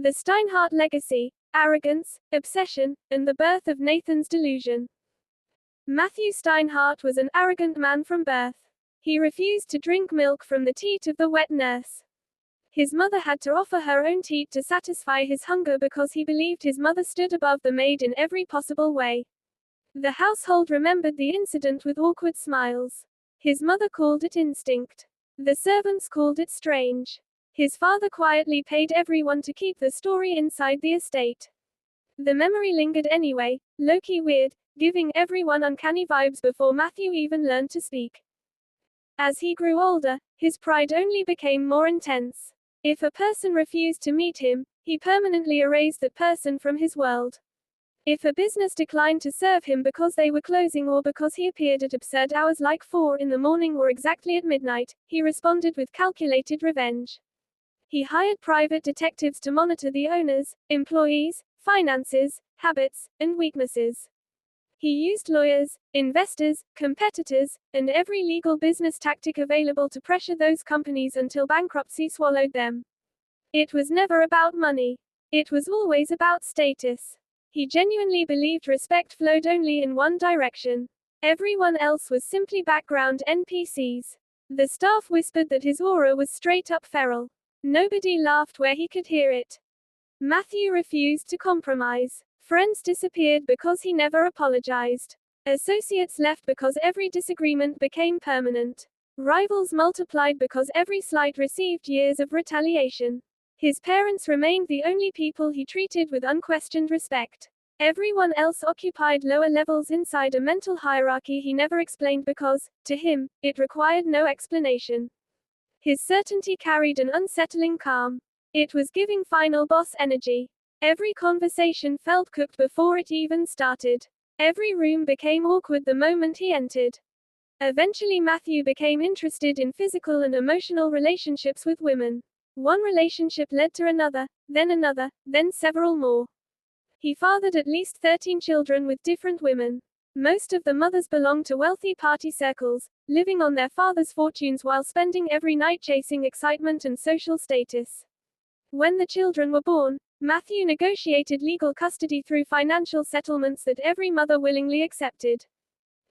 The Steinheart legacy, arrogance, obsession, and the birth of Nathan's delusion. Matthew Steinheart was an arrogant man from birth. He refused to drink milk from the teat of the wet nurse. His mother had to offer her own teat to satisfy his hunger because he believed his mother stood above the maid in every possible way. The household remembered the incident with awkward smiles. His mother called it instinct. The servants called it strange. His father quietly paid everyone to keep the story inside the estate. The memory lingered anyway, low-key weird, giving everyone uncanny vibes before Matthew even learned to speak. As he grew older, his pride only became more intense. If a person refused to meet him, he permanently erased that person from his world. If a business declined to serve him because they were closing or because he appeared at absurd hours like 4 in the morning or exactly at midnight, he responded with calculated revenge. He hired private detectives to monitor the owners, employees, finances, habits, and weaknesses. He used lawyers, investors, competitors, and every legal business tactic available to pressure those companies until bankruptcy swallowed them. It was never about money. It was always about status. He genuinely believed respect flowed only in one direction. Everyone else was simply background NPCs. The staff whispered that his aura was straight up feral. Nobody laughed where he could hear it. Matthew refused to compromise. Friends disappeared because he never apologized. Associates left because every disagreement became permanent. Rivals multiplied because every slight received years of retaliation. His parents remained the only people he treated with unquestioned respect. Everyone else occupied lower levels inside a mental hierarchy he never explained because, to him, it required no explanation. His certainty carried an unsettling calm. It was giving final boss energy. Every conversation felt cooked before it even started. Every room became awkward the moment he entered. Eventually Matthew became interested in physical and emotional relationships with women. One relationship led to another, then several more. He fathered at least 13 children with different women. Most of the mothers belonged to wealthy party circles, living on their father's fortunes while spending every night chasing excitement and social status. When the children were born, Matthew negotiated legal custody through financial settlements that every mother willingly accepted.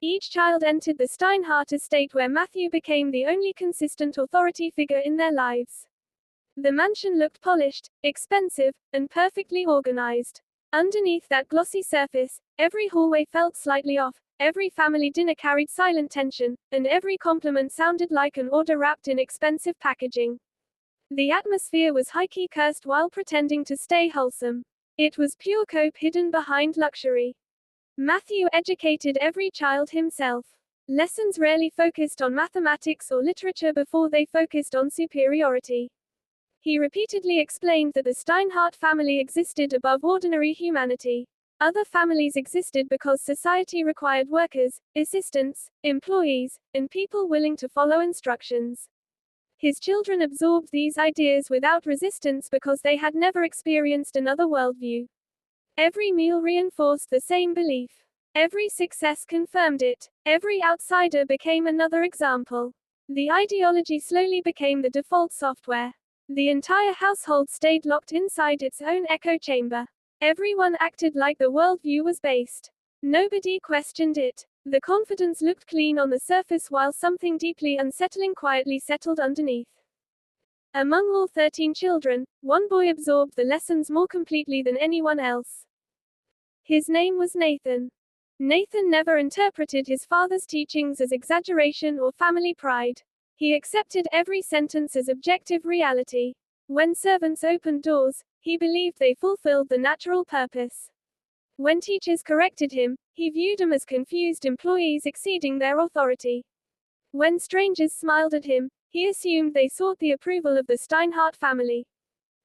Each child entered the Steinheart estate where Matthew became the only consistent authority figure in their lives. The mansion looked polished, expensive, and perfectly organized. Underneath that glossy surface, every hallway felt slightly off, every family dinner carried silent tension, and every compliment sounded like an order wrapped in expensive packaging. The atmosphere was high-key cursed while pretending to stay wholesome. It was pure cope hidden behind luxury. Matthew educated every child himself. Lessons rarely focused on mathematics or literature before they focused on superiority. He repeatedly explained that the Steinheart family existed above ordinary humanity. Other families existed because society required workers, assistants, employees, and people willing to follow instructions. His children absorbed these ideas without resistance because they had never experienced another worldview. Every meal reinforced the same belief. Every success confirmed it. Every outsider became another example. The ideology slowly became the default software. The entire household stayed locked inside its own echo chamber. Everyone acted like the worldview was based. Nobody questioned it. The confidence looked clean on the surface while something deeply unsettling quietly settled underneath. Among all 13 children, one boy absorbed the lessons more completely than anyone else. His name was Nathan. Nathan never interpreted his father's teachings as exaggeration or family pride. He accepted every sentence as objective reality. When servants opened doors, he believed they fulfilled the natural purpose. When teachers corrected him, he viewed them as confused employees exceeding their authority. When strangers smiled at him, he assumed they sought the approval of the Steinheart family.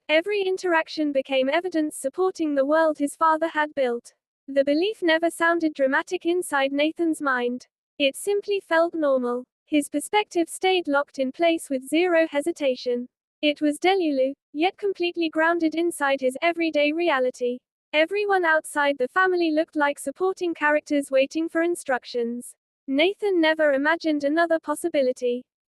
Every interaction became evidence supporting the world his father had built. The belief never sounded dramatic inside Nathan's mind. It simply felt normal. His perspective stayed locked in place with zero hesitation. It was Delusion, yet completely grounded inside his everyday reality. Everyone outside the family looked like supporting characters waiting for instructions. Nathan never imagined another possibility.